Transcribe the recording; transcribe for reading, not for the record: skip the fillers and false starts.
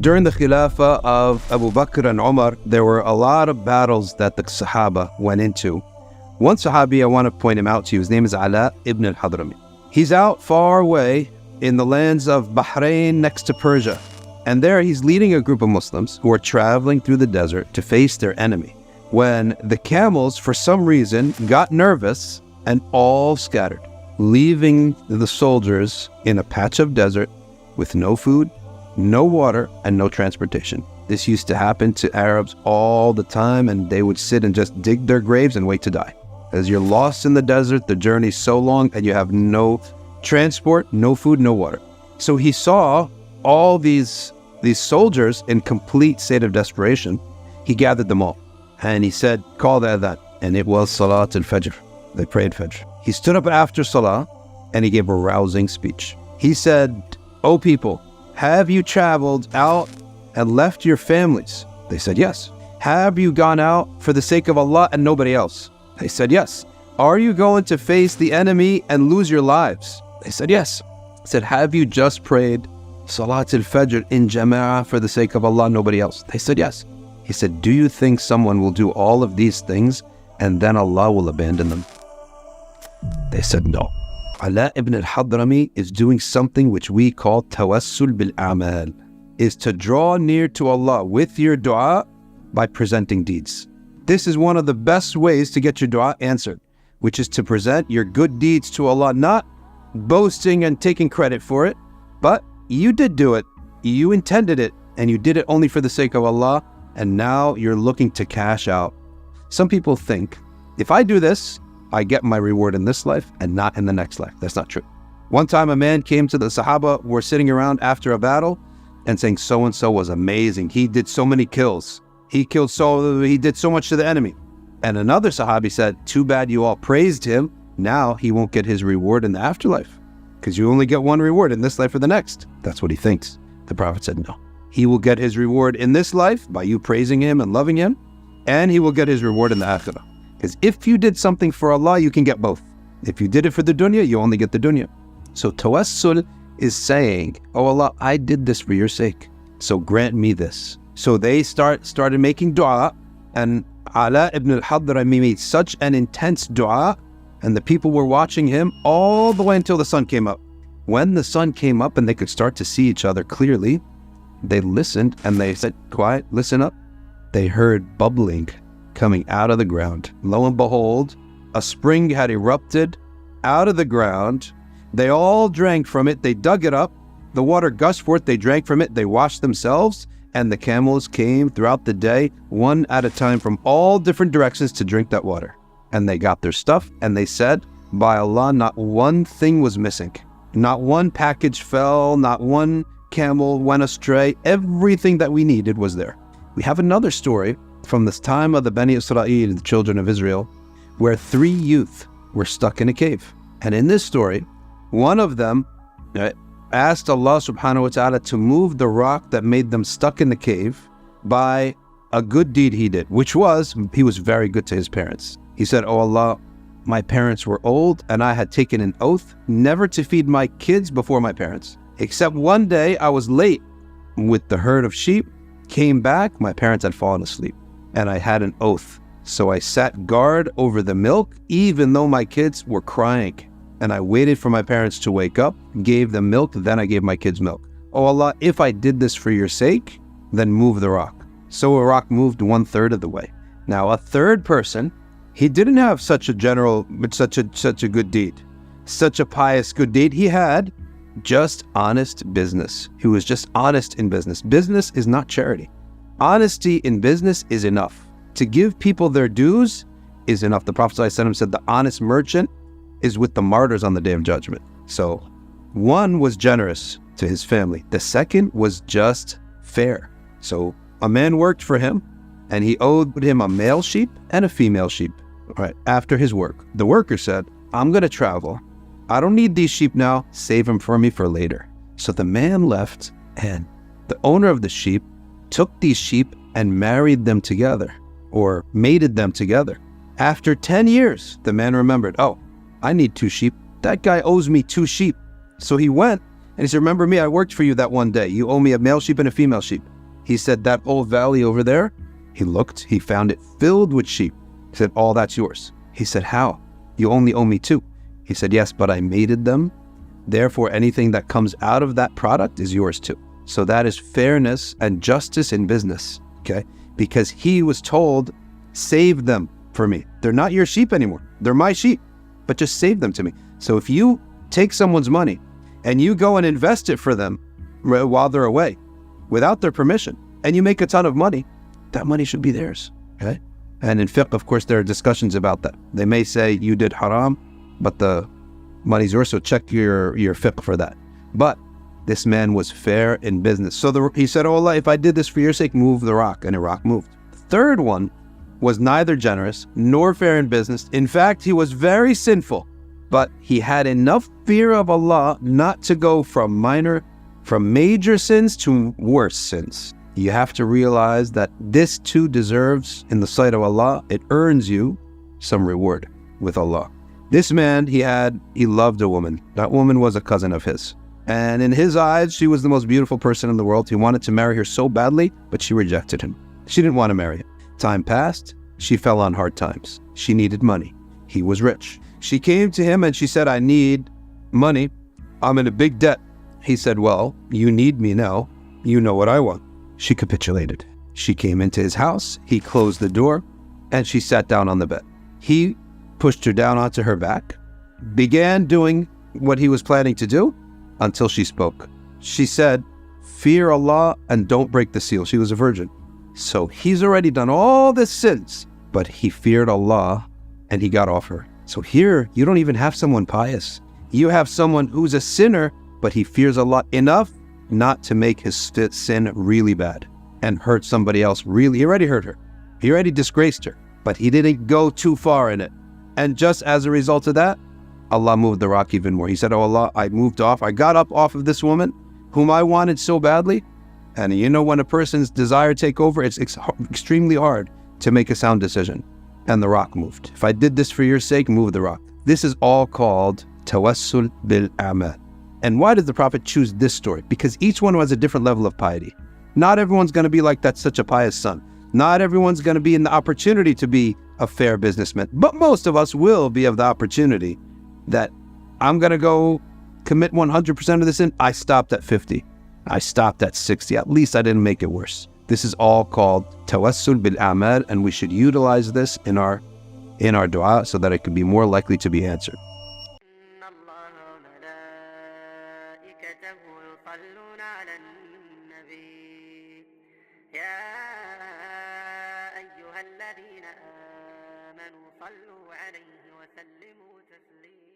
During the Khilafah of Abu Bakr and Umar, there were a lot of battles that the Sahaba went into. One Sahabi, I want to point him out to you, his name is Ala ibn al-Hadrami. He's out far away in the lands of Bahrain next to Persia. And there he's leading a group of Muslims who are traveling through the desert to face their enemy, when the camels, for some reason, got nervous and all scattered, leaving the soldiers in a patch of desert with no food, no water, and no transportation. This used to happen to Arabs all the time, and they would sit and just dig their graves and wait to die. As you're lost in the desert, the journey's so long, and you have no transport, no food, no water. So he saw all these soldiers in complete state of desperation. He gathered them all, and he said, call the adhan. And it was Salat al-Fajr. They prayed Fajr. He stood up after Salah, and he gave a rousing speech. He said, "O people, have you traveled out and left your families?" They said, "Yes." "Have you gone out for the sake of Allah and nobody else?" They said, "Yes." "Are you going to face the enemy and lose your lives?" They said, "Yes." He said, "Have you just prayed Salat al-Fajr in Jama'ah for the sake of Allah and nobody else?" They said, "Yes." He said, "Do you think someone will do all of these things and then Allah will abandon them?" They said, "No." Ala ibn al-Hadrami is doing something which we call Tawassul bil-A'mal, is to draw near to Allah with your dua by presenting deeds. This is one of the best ways to get your dua answered, which is to present your good deeds to Allah, not boasting and taking credit for it, but you did do it, you intended it, and you did it only for the sake of Allah, and now you're looking to cash out. Some people think, if I do this, I get my reward in this life and not in the next life. That's not true. One time a man came to the Sahaba, were sitting around after a battle and saying, so-and-so was amazing. He did so many kills. He did so much to the enemy. And another Sahabi said, too bad you all praised him. Now he won't get his reward in the afterlife, because you only get one reward in this life or the next. That's what he thinks. The Prophet said, no. He will get his reward in this life by you praising him and loving him, and he will get his reward in the akhirah. Because if you did something for Allah, you can get both. If you did it for the dunya, you only get the dunya. So Tawassul is saying, oh Allah, I did this for your sake, so grant me this. So they started making dua, and Ala ibn al-Hadrami made such an intense dua, and the people were watching him all the way until the sun came up. When the sun came up and they could start to see each other clearly, they listened and they said, quiet, listen up. They heard bubbling coming out of the ground. Lo and behold, a spring had erupted out of the ground. They all drank from it. They dug it up. The water gushed forth. They drank from it. They washed themselves. And the camels came throughout the day, one at a time, from all different directions to drink that water. And they got their stuff. And they said, by Allah, not one thing was missing. Not one package fell. Not one camel went astray. Everything that we needed was there. We have another story from this time of the Bani Israel, the children of Israel, where 3 youth were stuck in a cave. And in this story, one of them asked Allah subhanahu wa ta'ala to move the rock that made them stuck in the cave by a good deed he did, which was, he was very good to his parents. He said, oh Allah, my parents were old and I had taken an oath never to feed my kids before my parents. Except one day I was late with the herd of sheep, came back, my parents had fallen asleep. And I had an oath. So I sat guard over the milk, even though my kids were crying. And I waited for my parents to wake up, gave them milk, then I gave my kids milk. Oh Allah, if I did this for your sake, then move the rock. So a rock moved 1/3 of the way. Now a third person, he didn't have such a good deed, such a pious good deed. He had just honest business. He was just honest in business. Business is not charity. Honesty in business is enough. To give people their dues is enough. The Prophet ﷺ said the honest merchant is with the martyrs on the Day of Judgment. So one was generous to his family. The second was just fair. So a man worked for him and he owed him a male sheep and a female sheep. All right, after his work, the worker said, I'm going to travel. I don't need these sheep now. Save them for me for later. So the man left, and the owner of the sheep took these sheep and married them together, or mated them together. After 10 years, the man remembered, oh, I need 2 sheep. That guy owes me 2 sheep. So he went And he said, remember me, I worked for you that one day. You owe me a male sheep and a female sheep. He said, that old valley over there, he looked, he found it filled with sheep. He said, all that's yours. He said, how? You only owe me 2. He said, yes, but I mated them. Therefore, anything that comes out of that product is yours too. So that is fairness and justice in business, okay? Because he was told, save them for me. They're not your sheep anymore. They're my sheep, but just save them to me. So if you take someone's money and you go and invest it for them while they're away without their permission, and you make a ton of money, that money should be theirs, okay? And in fiqh, of course, there are discussions about that. They may say you did haram, but the money's yours, so check your fiqh for that. But this man was fair in business. So he said, oh Allah, if I did this for your sake, move the rock. And the rock moved. The third one was neither generous nor fair in business. In fact, he was very sinful, but he had enough fear of Allah not to go from major sins to worse sins. You have to realize that this too deserves, in the sight of Allah, it earns you some reward with Allah. This man, he loved a woman. That woman was a cousin of his. And in his eyes, she was the most beautiful person in the world. He wanted to marry her so badly, but she rejected him. She didn't want to marry him. Time passed. She fell on hard times. She needed money. He was rich. She came to him and she said, I need money. I'm in a big debt. He said, well, you need me now. You know what I want. She capitulated. She came into his house. He closed the door and she sat down on the bed. He pushed her down onto her back, began doing what he was planning to do, until she spoke. She said, fear Allah and don't break the seal. She was a virgin. So he's already done all the sins, but he feared Allah and he got off her. So here, you don't even have someone pious. You have someone who's a sinner, but he fears Allah enough not to make his sin really bad and hurt somebody else really. He already hurt her. He already disgraced her, but he didn't go too far in it. And just as a result of that, Allah moved the rock even more. He said, oh Allah, I got up off of this woman whom I wanted so badly. And you know, when a person's desire take over, it's extremely hard to make a sound decision. And the rock moved. If I did this for your sake, move the rock. This is all called Tawassul bil Amal. And why did the Prophet choose this story? Because each one has a different level of piety. Not everyone's going to be like that, such a pious son. Not everyone's going to be in the opportunity to be a fair businessman. But most of us will be of the opportunity that I'm going to go commit 100% of the sin. I stopped at 50. I stopped at 60. At least I didn't make it worse. This is all called Tawassul bil Amal, and we should utilize this in our dua so that it could be more likely to be answered. الذين آمنوا صلوا عليه وسلموا تسليما